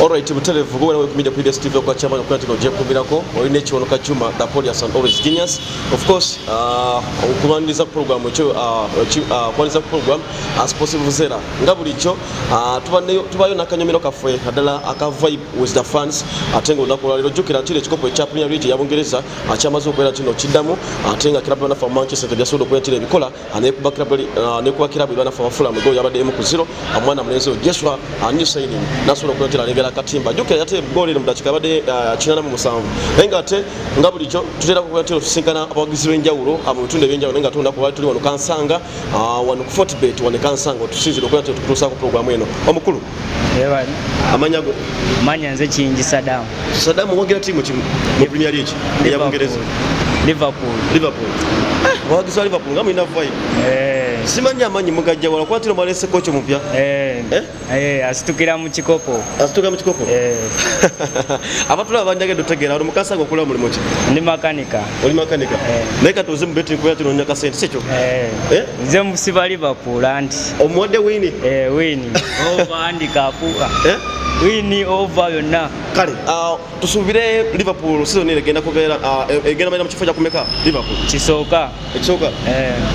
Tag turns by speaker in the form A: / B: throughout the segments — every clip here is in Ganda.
A: Alright, mutelevu gwe nawe kumija PBS TV kwa chama kwa tino je kumbirako oyine chiwono kachuma the Polias and Always Genius. Of course, okumaniriza program echo kwaliza program as possible zera ngabulicho tubayo nakanyomero kafwe kadala aka vibe with the fans atengo nakola lero jukira chile chikopo cha Premier League ya Bungereza achamazo kwera kino chidamu atenga club na fa Manchester United yasodo kwa chile bikola anekuba club anekuba club bana fa Fulham go yabade M0 amwana mlezo Joshua new signing nasodo kwa chile legera katimba jukira yate goli mudachika bade chinana mu musanvu enga ate ngabulicho tutera kwa chile tusinkana abagizi benjawulo amutunde benjawulo nenga tunda kwa tuli wano kansanga wano Fortbet wano kansanga tusizi kwa chile tukusa ku program eno omukulu
B: Ewan
A: amanyago
B: manyanze kingi Saddam
A: wagira timu mu Premier League ya Bungereza Liverpool wagiza Liverpool ngamu ina vibe simanya amanyi mugajja wala kwatira malese kocho mupya
B: asitukira mu kikopo
A: abatula abanjage dotegera ali mukasa ngokula mulimo ki
B: ndi makanika
A: oli makanika neka tuze mu betting kwa tino nyaka sente secho
B: nze musiba Liverpool anti
A: omode wini
B: wini over handicap wini over yonna
A: kale tusubire Liverpool season ile genda kugera egenda maina mchifo cha kumeka Liverpool
B: kisoka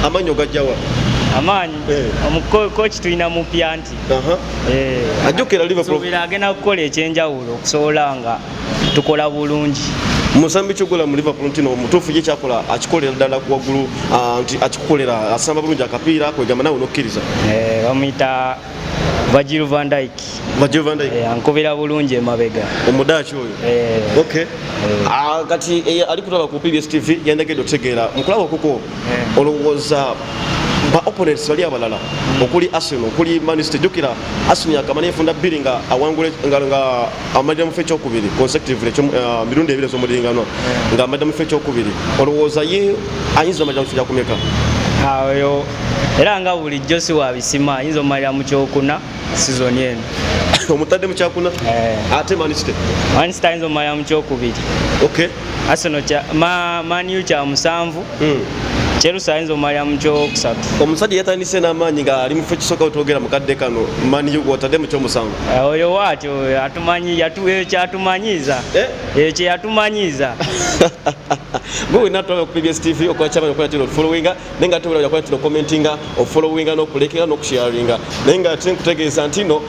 A: amanyo gajjawa
B: amanyi coach tuina mupya anti
A: ajokera Liverpool
B: so agenda kukola ekyenjawulo okusolanga tukola bulungi
A: musambi chogola mu Liverpool ntino mutufu je chakola achikolera dala ku wagulu anti achikolera asamba bulungi akapira kwegamba nawe nokkiriza
B: bamita Virgil van Dijk ankobera bulungi emabega
A: omudachi oyo okay kati alikutaba ku PBS TV yandagedo tegera mukulaba kuko olowooza ba opponents bali abalala okuli Arsenal okuli Man City jukira Arsenal yakamane funda bilinga awangule nga amadamu fecho okubiri consecutively mirundi ebire zo mulingano nga amadamu fecho okubiri olowooza ye ayinza amadamu fecho kumeka
B: ayo era nga buli Josi wa bisima ayinza omalira mu kyokuna season eno
A: omutadde mu kyakuna ate Man City
B: ayinza omalira mu kyokubiri
A: okay
B: Arsenal Man U kya musanvu Chelsea ayinza omalira mu kyokusatu
A: omusajja yatandise n'amaanyi nga ali mu fe kisoka otogera mu kadde kano Man U watadde mu kyomusanvu
B: oyo watyo atumanyi kyatumanyiza ekyo yatumanyiza
A: Go na to PBS TV okwa chama okwa tino followinga nenga tubula yakwa tino commentinga o followinga no kulekinga no kusharinga nenga tinkutegeza ntino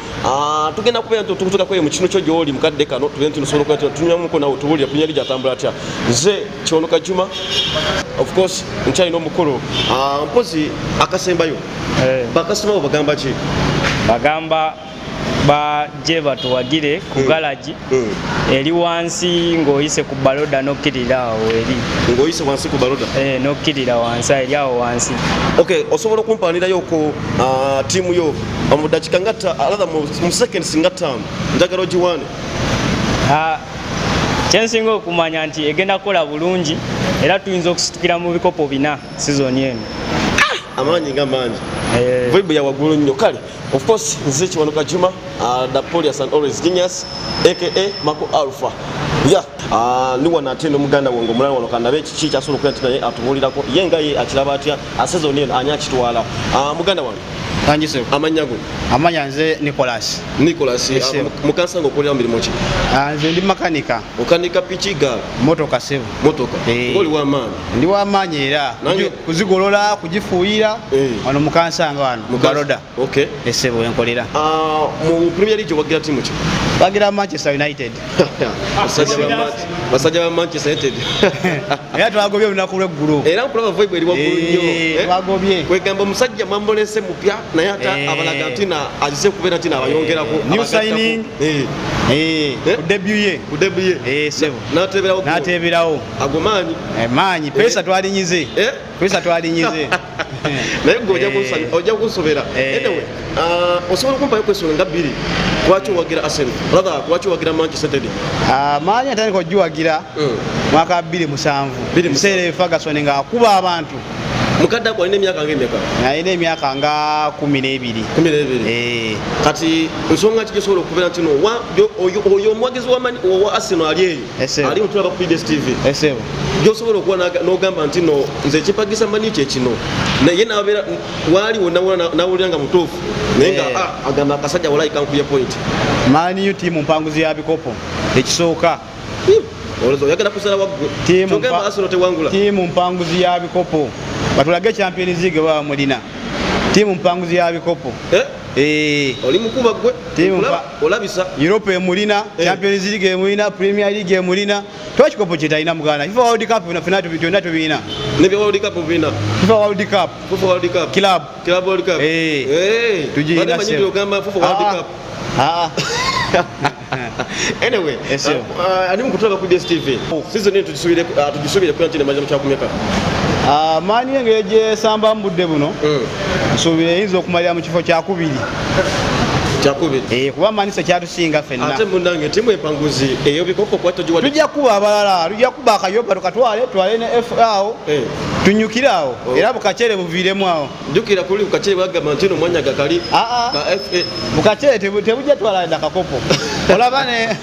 A: tugenda kubera tukutuka kwe mu kino kyo gyoli mukadde kano tugenda tino solo kwa tino tunyamuko na utubuli Premier League atambula atya nze kyonoka Juma of course nchai no mukuru mpozi akasembayo bakasoma bagamba ki
B: bagamba ba jeva tuwagire ku garage eri wansi ngoyise ku baloda nokkirira awo eri
A: ngoyise wansi ku baloda
B: nokkirira wansi eri awo wansi
A: okay osobola kumpanira yoko timu yo amudachika ngata aladha mu seconds ngata ndagalo jiwane
B: kyensinga okumanya nti egenda kola bulungi era tuyinza okusitukira mu bikopo bina season eno
A: amanyi nga manji vibe ya wagulu nnyo kale of course nze Kiwanuka Juma the Polias and Always Genius aka Mako Alpha ni wana tendo muganda wongo mulala wano kandabe kichi kyasolo kwenti naye atubulirako yenga ye akiraba atya season eno anya kitwala muganda wange
C: Kanjise
A: amanyago
C: amanyanze Nicholas
A: mukansa ngokolera milimo ki
C: nze ndi makanika
A: okanika pichiga
C: motoka sevu
A: ngoli wa maani
C: ndi wa maani era kuzigolola kujifuira wano mukansa nga wano baloda
A: okay
C: esebo enkolera
A: mu Premier League wagira timu ki
C: wagira Manchester United
A: basajja ba Manchester United
C: era twagobye lunaku lw'eggulu
A: era mpulaba vibe eri waggulu nnyo
C: twagobye
A: kwegamba musajja mambolese mupya naye ata abalaga ntina azise kubeera ntina abayongerako
C: new signing ku debut ye
A: sebo
C: nateberawo
A: agomanyi
C: manyi pesa twalinyize
A: naye ojja kunsobera anyway osobola okumpayo kwesonga nga bbiri lwaki owagira Arsenal rather lwaki owagira Manchester United
C: maanyi atandika ogiwagira mwaka 2007 museere Ferguson nga akuba abantu
A: mukadda kwa emyaka ng'emyaka
C: ayina emyaka nga 12
A: kati nsonga ki gyosobola okubeera nti oyo omwagizi wa Arsenal ali eyo ali mutulaba ku PBS TV gyosobola okuba n'ogamba nti no nze ekipagisa mani kyekino naye nabeera waaliwo nawulira nga mutuufu naye nga agamba akasajja walayika nkuye point
C: Mani timu mpanguzi ya bikopo ekisooka
A: Olozo yakenda kusala wagwe chogamba Arsenal tewangula
C: timu mpanguzi ya bikopo batulage Champions League wa mulina timu mpanguzi ya bikopo
A: oli mukuba gwe
C: timu
A: olabisa
C: Europe mulina Champions League mulina Premier League mulina twachikopo chitaina mugana FIFA World Cup na finatu bitona tubina
A: nebe World Cup bina
C: FIFA World Cup Club
A: World Cup
C: tujina
A: manyi ogamba FIFA World Cup anyway ani mkutoka ku DStv season yetu tujisubire kwa ntine majamu kyakumeka
C: mani engeje samba mbudde buno nsubire yinzo okumalira mu kifo kya kubiri kuba manisa kyatusinga fenna
A: ate mundange timu epanguzi eyo bikopo kwato jiwa
C: tujja kuba abalala tujja kuba akayoba tukatwale ne FAO tunyukirawo era bukachere buviremu awo
A: njukira kuli bukachere bwagamba ntino mwanya gakali ka FA
C: bukachere tebujja twala ndakakopo olabane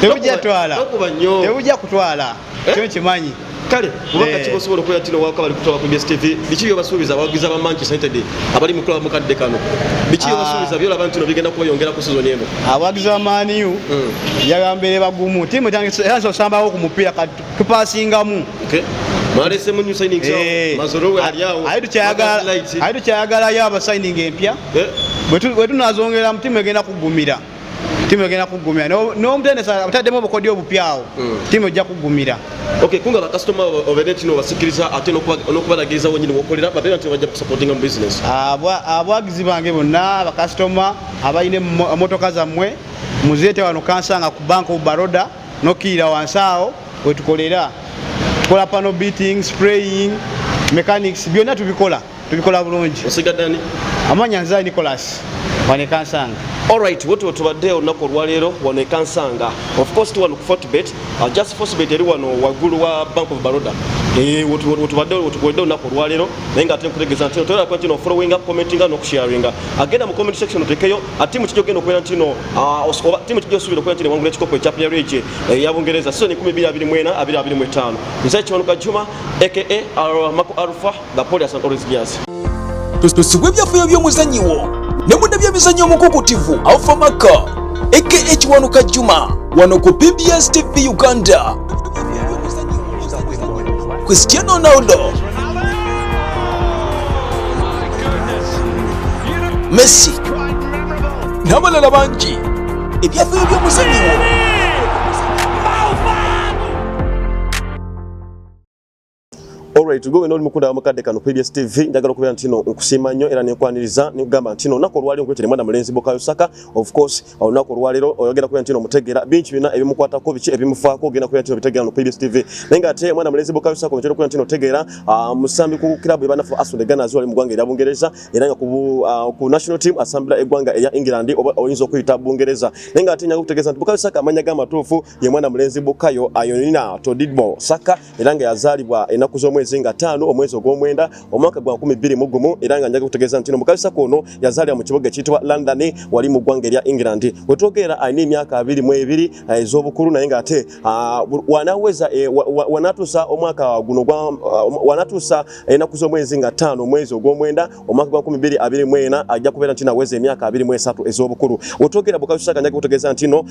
C: tebujja kutwala kyo kimanyi
A: kale kubanga kibosobola okuya tino waka bali kutoka ku DStv bikiyo basuubiza abagiza ba Manchester United abali mu club mukadde kano bikiyo basuubiza byola abantu no bigenda kubayongera ku season eno
C: abagiza Man U yagambere bagumu timu tangi yanso sambawo ku mupira tupasingamu
A: malese mu new signing mazoro we aliao
C: aidu kyayagala yaba signing empya bwetu nazongera mtimu egenda kugumira no mtenesa atademo bokodi obupyawo timu ejja kugumira
A: okay kunga ba customer overnet no basikiriza ate nokubalagiriza wonyine wokolera babera nti bajja supporting am business
C: abwagizi bange bonna ba customer abayine motoka zammwe muzete wano kansanga ku bank of Baroda nokira wansao wetukolera tukola panel beating spraying mechanics byonna tubikola bulungi
A: osigadani
C: amanya nza Nicholas wane kansanga
A: alright wote tubadde onako lwalero wane kansanga of course tu wano ku Fortbet just Fortbet eri wano wagulu wa Bank of Baroda wote tubadde onako lwalero nenga ate nkutegeza ntino toyera kwa ntino following up commenting no sharing agenda mu comment section otekeyo ati mu kijogeno kwera ntino timu kijjo subira kwera ntino wangule chikopo cha Premier League ya Bungereza season 12-25 nze Kiwanuka Juma aka Mako Alpha the Police and Orange Gears
D: tusibwe byafeyo by'omuzanyiwo ne munne by'emizannyo omukukutivu Alpha Maka aka Kiwanuka Juma wano ku PBS TV Uganda. Cristiano Ronaldo, Messi n'abalala bangi ebyafeyo by'omuzannyiwo.
A: Alright, go eno mukunda amakade kano PBS TV ndagala kubera ntino nkusima nnyo era nekwaniriza nikugamba ntino nako lwali nkwetele mwana Mulenzi Bukayo Saka of course nako lwalero oyogera kubera ntino mutegera binchi bina ebimukwata ko bichi ebimufaako gena kubera ntino bitegera no PBS TV nenga ate mwana Mulenzi Bukayo Saka onjero kubera ntino tegera musambi ku club ebana for Arsenal Ghana azwali mugwanga era Bungereza era nga ku national team assembly egwanga eya England oyinzo kuyita Bungereza nenga ate nyago kutegeza Bukayo Saka amanya gama tufu ye mwana Mulenzi Bukayo ayonina Todidbo Saka era nga yazalibwa enaku z'omwezi nga 5 omwezi ogw'omwenda omwaka gwa 2021 era nga njaga kutegeza ntino Bukayo Saka ono yazalibwa mu kibuga kitwa London wali mu ggwanga erya England wetogera ayina emyaka 22 ez'obukulu naye nga ate wanaweza wanatusa omwaka guno wanatusa enaku z'omwezi nga 5 omwezi ogw'omwenda omwaka gwa 2024 ajja kubeera ntino aweza emyaka 23 ez'obukulu wetogera Bukayo Saka njaga kutegeza ntino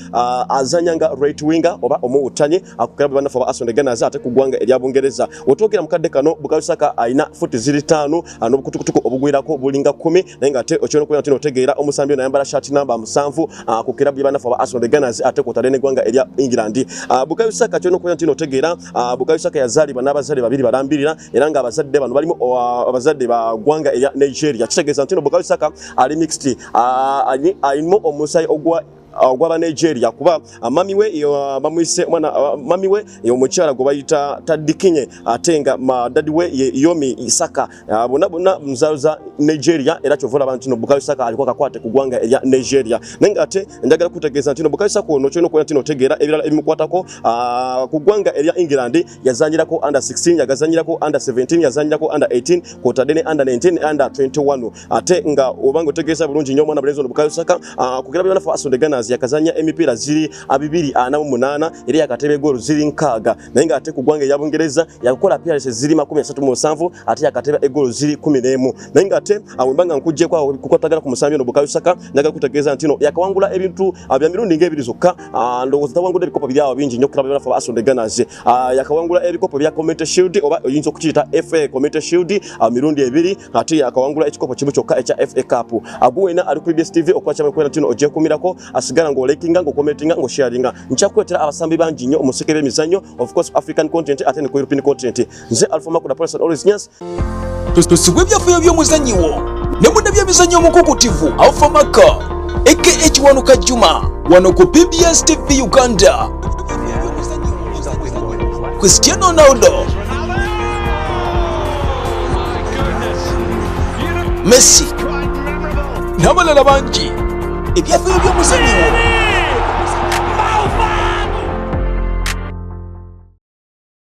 A: azanyanga right winger oba omuwutanyi akukiraba banafu ba Arsenal Ghana ate ku ggwanga erya Bungereza wetogera mukadde kano Bukayo Saka ayina futi 5 n'obukutukutuku obugwirako bulinga 10 naye nga ate okyona kuya ntino otegeera omusambi nayambala shirt number 7 ku kirabu y'abanafu ba Arsenal Ghana ate kotale n'eggwanga erya England Bukayo Saka kyona kuya ntino otegeera Bukayo Saka yazalibwa n'abazadde babiri balambirira era nga abazadde bano balimu abazadde ba ggwanga erya Nigeria kitegeeza ntino Bukayo Saka ali mixed ayino omusayi ogwaba Nigeria kuba mami we bamwise mwana mami we omukyala gwe bayita Tadikinye atenga madadi we Yomi Isaka bona mzaza Nigeria era chovola abantu no Bukayo Saka alikuwa kakwate kugwanga erya Nigeria nenga ate njagala kutegeeza ntino Bukayo Saka ono kyono kwa ntino tegera ebirala ebimukwatako kugwanga erya England yazanyirako under 16 yagazanyirako under 17 yazanyirako under 18 kotadene under 19 under 21 ate nga obango tegeeza bulungi nnyo mwana Mulenzi Bukayo Saka kukira byona for Arsenal Ghana Stars yakazanya emipiira ziri 248 era yakatebe goal ziri 6 naye nga ate ku ggwanga ya Bungereza yakola appearances ziri 37 ate yakateba goal ziri 11 naye nga ate awembanga nkujje kwa kukwatagana ku musambi no Bukayo Saka naga kutegeeza ntino yakawangula ebintu bya mirundi ng'ebiri zokka ndowooza tawangula ebikopo byawo bingi nnyo kulaba byafa Arsenal Gunners yakawangula ebikopo bya Community Shield oba oyinza okukiyita FA Community Shield mirundi ebiri ate yakawangula ekikopo kimu kyokka ekya FA Cup aguwena ali ku DStv okwacha kwena ntino ojje kumirako asigala ngo likinga ngo commentinga ngo sharinga nchakwetera abasambi bangi nnyo omusekere emizanyo of course African content ate ne European content nze Alpha Makuda Paul Always News
D: tusibwe ebyafaayo by'omuzannyiwo ne munne by'emizannyo omukukutivu Alpha Maka aka Kiwanuka Juma wano ku PBS TV Uganda. Cristiano Ronaldo, Messi n'abalala bangi ebyafaayo by'omuzannyiwo